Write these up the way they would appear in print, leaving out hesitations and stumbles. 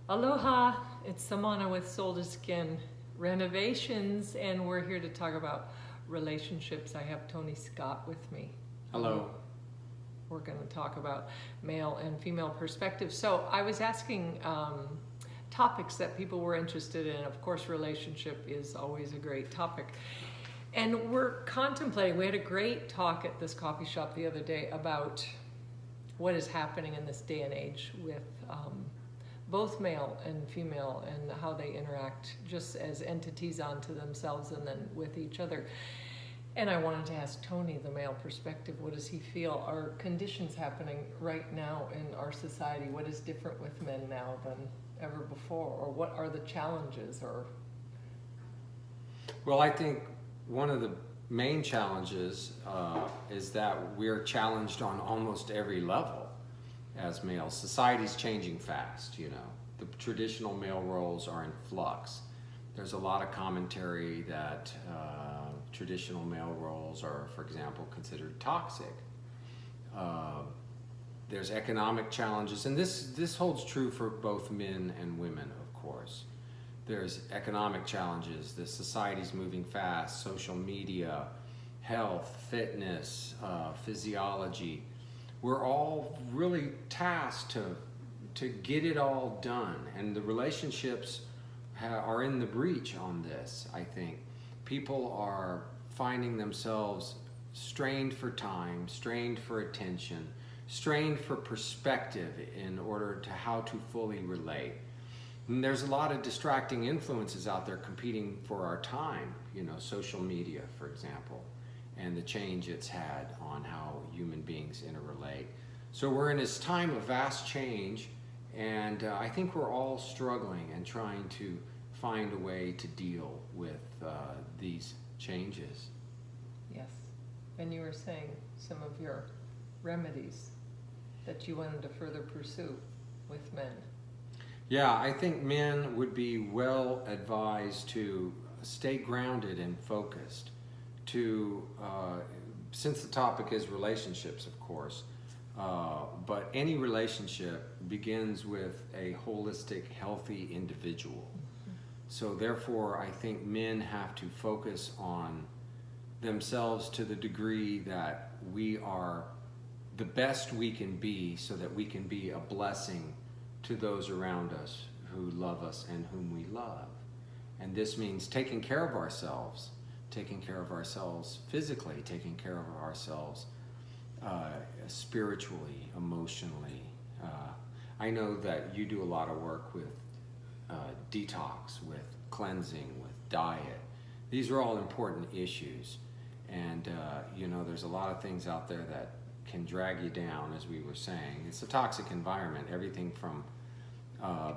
Aloha, it's Samana with Soul to Skin Renovations, and we're here to talk about relationships. I have Tony Scott with me. Hello. We're going to talk about male and female perspectives. So I was asking topics that people were interested in. Of course, relationship is always a great topic. And we're contemplating, we had a great talk at this coffee shop the other day about what is happening in this day and age with both male and female and how they interact just as entities onto themselves and then with each other. And I wanted to ask Tony, the male perspective, what does he feel are conditions happening right now in our society? What is different with men now than ever before? Or what are the challenges? Well, I think one of the main challenges is that we're challenged on almost every level as males. Society's changing fast, you know. The traditional male roles are in flux. There's a lot of commentary that traditional male roles are, for example, considered toxic. There's economic challenges, and this holds true for both men and women, of course. There's economic challenges. The society's moving fast. Social media, health, fitness, physiology. We're all really tasked to get it all done, and the relationships are in the breach on this. I think people are finding themselves strained for time, strained for attention, strained for perspective in order to how to fully relate. And there's a lot of distracting influences out there competing for our time, you know, social media, for example, and the change it's had on how human beings interrelate. So we're in this time of vast change, and I think we're all struggling and trying to find a way to deal with these changes. Yes. And you were saying some of your remedies that you wanted to further pursue with men. Yeah, I think men would be well advised to stay grounded and focused. Since the topic is relationships, of course, but any relationship begins with a holistic, healthy individual. So therefore, I think men have to focus on themselves to the degree that we are the best we can be, so that we can be a blessing to those around us who love us and whom we love. And this means taking care of ourselves physically, taking care of ourselves spiritually, emotionally. I know that you do a lot of work with detox, with cleansing, with diet. These are all important issues. And you know, there's a lot of things out there that can drag you down, as we were saying. It's a toxic environment. Everything from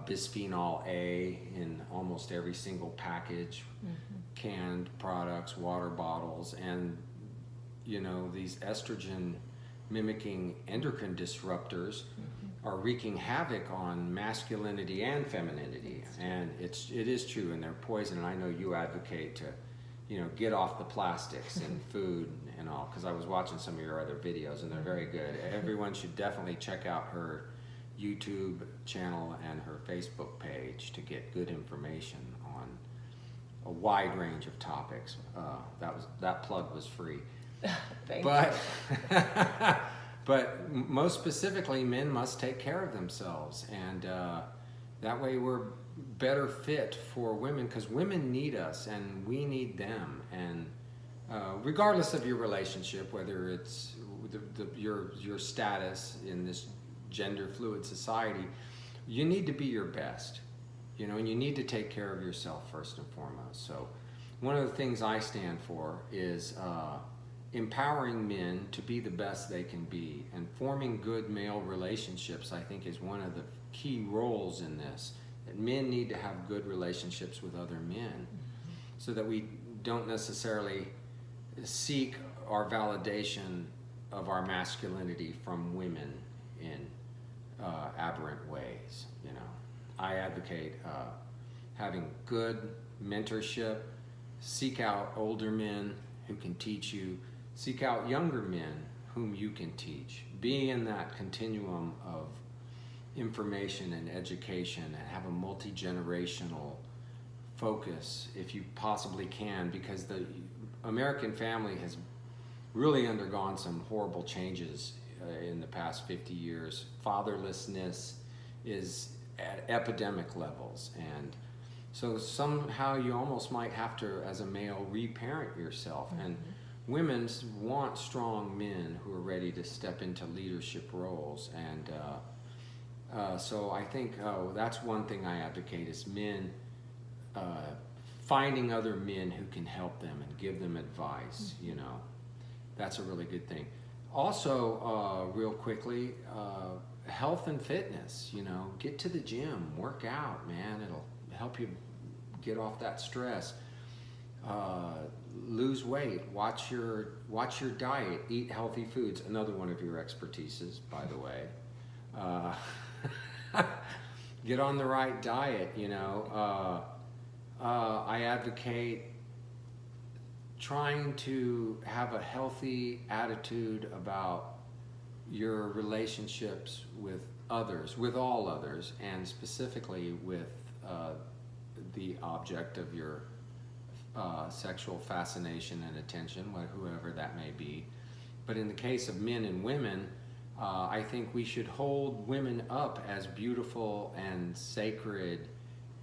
bisphenol A in almost every single package, canned products, water bottles, and you know, these estrogen mimicking endocrine disruptors are wreaking havoc on masculinity and femininity. And it is true, and they're poison. And I know you advocate to, you know, get off the plastics in food and all, because I was watching some of your other videos and they're very good. Everyone should definitely check out her YouTube channel and her Facebook page to get good information on a wide range of topics. That plug was free. Thank but you. but most specifically, men must take care of themselves, and that way we're better fit for women, because women need us and we need them. And regardless of your relationship, whether it's your status in this gender fluid society, you need to be your best, you know, and you need to take care of yourself first and foremost. So one of the things I stand for is empowering men to be the best they can be, and forming good male relationships, I think, is one of the key roles in this. That men need to have good relationships with other men, so that we don't necessarily seek our validation of our masculinity from women in aberrant ways. You know, I advocate having good mentorship. Seek out older men who can teach you. Seek out younger men whom you can teach. Be in that continuum information and education, and have a multi-generational focus if you possibly can, because the American family has really undergone some horrible changes in the past 50 years. Fatherlessness is at epidemic levels, and so somehow you almost might have to, as a male, reparent yourself. And women want strong men who are ready to step into leadership roles. And so I think that's one thing I advocate, is men finding other men who can help them and give them advice. You know, that's a really good thing. Also, real quickly, health and fitness. You know, get to the gym, work out, man. It'll help you get off that stress. Lose weight. Watch your diet. Eat healthy foods. Another one of your expertises, by the way. Get on the right diet. You know, I advocate trying to have a healthy attitude about your relationships with others, with all others, and specifically with the object of your sexual fascination and attention, whoever that may be. But in the case of men and women, I think we should hold women up as beautiful and sacred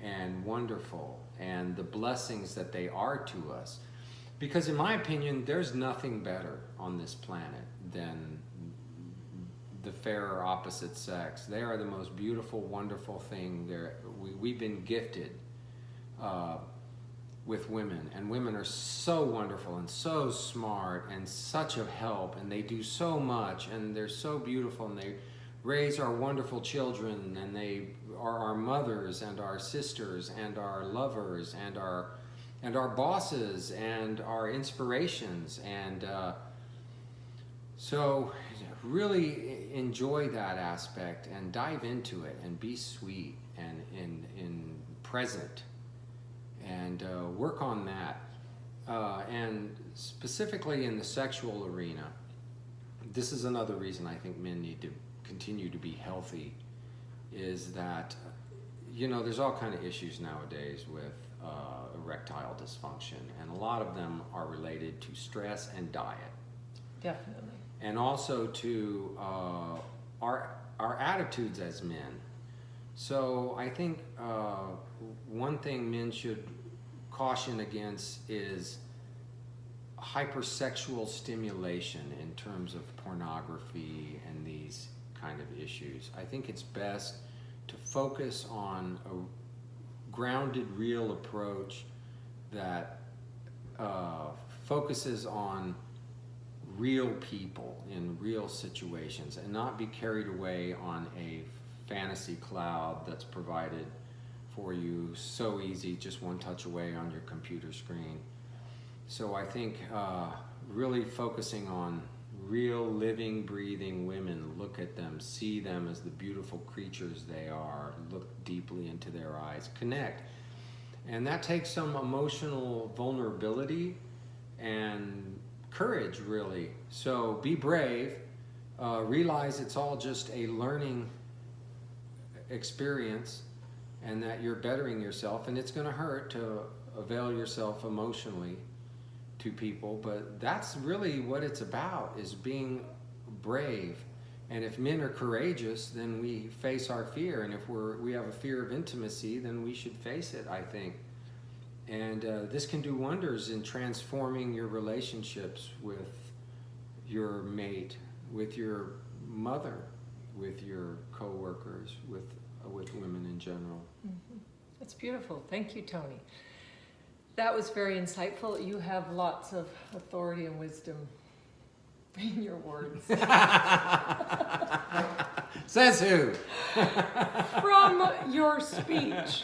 and wonderful, and the blessings that they are to us. Because in my opinion, there's nothing better on this planet than the fairer opposite sex. They are the most beautiful, wonderful thing. We've been gifted with women, and women are so wonderful and so smart and such a help, and they do so much, and they're so beautiful, and they raise our wonderful children, and they are our mothers and our sisters and our lovers and our bosses and our inspirations. And so really enjoy that aspect and dive into it and be sweet and in present, and work on that. And specifically in the sexual arena, this is another reason I think men need to continue to be healthy, is that, you know, there's all kind of issues nowadays with erectile dysfunction, and a lot of them are related to stress and diet. Definitely. And also to our attitudes as men. So I think one thing men should caution against is hypersexual stimulation in terms of pornography and these kind of issues. I think it's best to focus on a grounded, real approach that focuses on real people in real situations, and not be carried away on a fantasy cloud that's provided for you so easy, just one touch away on your computer screen. So I think really focusing on real, living, breathing women, look at them, see them as the beautiful creatures they are, look deeply into their eyes, connect. And that takes some emotional vulnerability and courage, really. So be brave, realize it's all just a learning experience, and that you're bettering yourself, and it's going to hurt to avail yourself emotionally to people, but that's really what it's about, is being brave. And if men are courageous, then we face our fear, and if we have a fear of intimacy, then we should face it, I think. And this can do wonders in transforming your relationships with your mate, with your mother, with your co-workers, with women in general. Mm-hmm. That's beautiful. Thank you, Tony. That was very insightful. You have lots of authority and wisdom in your words. Says who? From your speech.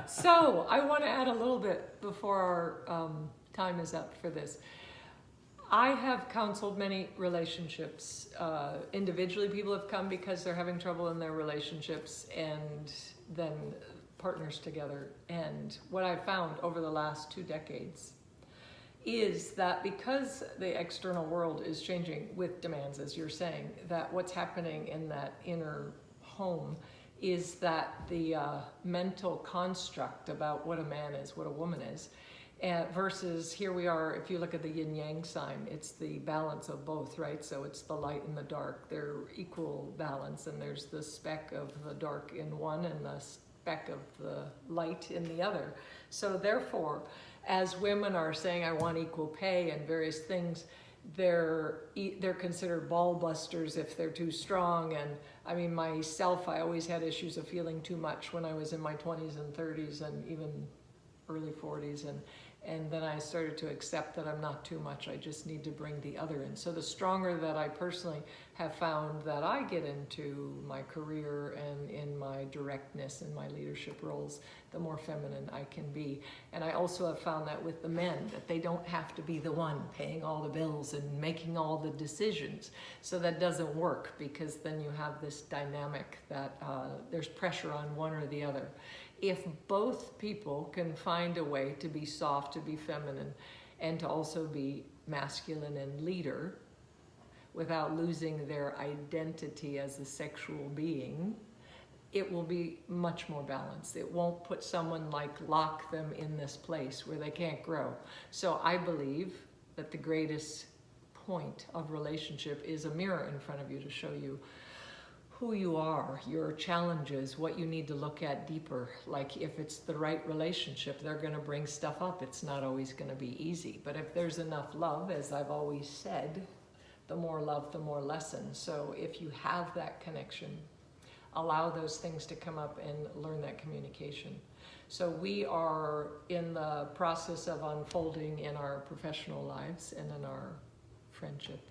So I want to add a little bit before our time is up for this. I have counseled many relationships. Individually, people have come because they're having trouble in their relationships, and then partners together. And what I've found over the last 2 decades is that because the external world is changing with demands, as you're saying, that what's happening in that inner home is that the mental construct about what a man is, what a woman is, versus here we are, if you look at the yin yang sign, it's the balance of both, right? So it's the light and the dark, they're equal balance, and there's the speck of the dark in one and the speck of the light in the other. So therefore, as women are saying, I want equal pay and various things, they're considered ball busters if they're too strong. And I mean, myself, I always had issues of feeling too much when I was in my 20s and 30s and even early 40s, and then I started to accept that I'm not too much, I just need to bring the other in. So the stronger that I personally have found that I get into my career and in my directness and my leadership roles, the more feminine I can be. And I also have found that with the men, that they don't have to be the one paying all the bills and making all the decisions. So that doesn't work, because then you have this dynamic that there's pressure on one or the other. If both people can find a way to be soft, to be feminine, and to also be masculine and leader without losing their identity as a sexual being, it will be much more balanced. It won't put someone lock them in this place where they can't grow. So I believe that the greatest point of relationship is a mirror in front of you to show you who you are, your challenges, what you need to look at deeper. Like if it's the right relationship, they're gonna bring stuff up. It's not always gonna be easy. But if there's enough love, as I've always said, the more love, the more lesson. So if you have that connection, allow those things to come up and learn that communication. So we are in the process of unfolding in our professional lives and in our friendship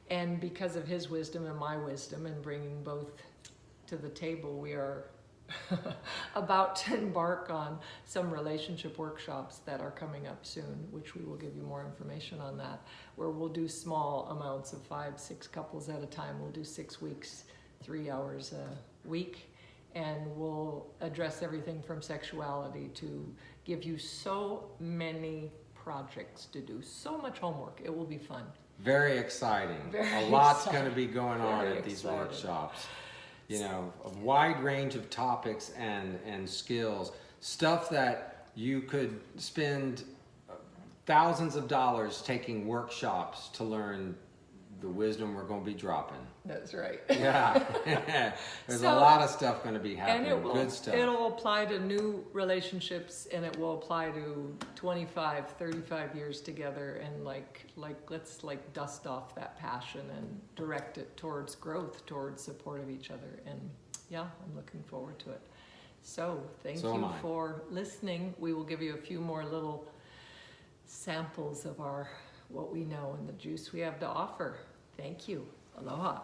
and because of his wisdom and my wisdom and bringing both to the table, we are about to embark on some relationship workshops that are coming up soon, which we will give you more information on that, where we'll do small amounts of 5-6 couples at a time. We'll do 6 weeks, 3 hours a week, and we'll address everything from sexuality to give you so many projects to do, so much homework. It will be fun. Very exciting. Very a lot's exciting. going to be going on Very at these exciting. workshops. You know, a wide range of topics and skills, stuff that you could spend thousands of dollars taking workshops to learn the wisdom we're going to be dropping. That's right. Yeah. There's a lot of stuff going to be happening. And Good stuff. it'll apply to new relationships, and it will apply to 25, 35 years together, and let's dust off that passion and direct it towards growth, towards support of each other. And yeah, I'm looking forward to it. So thank you for listening. We will give you a few more little samples of what we know and the juice we have to offer. Thank you. Aloha.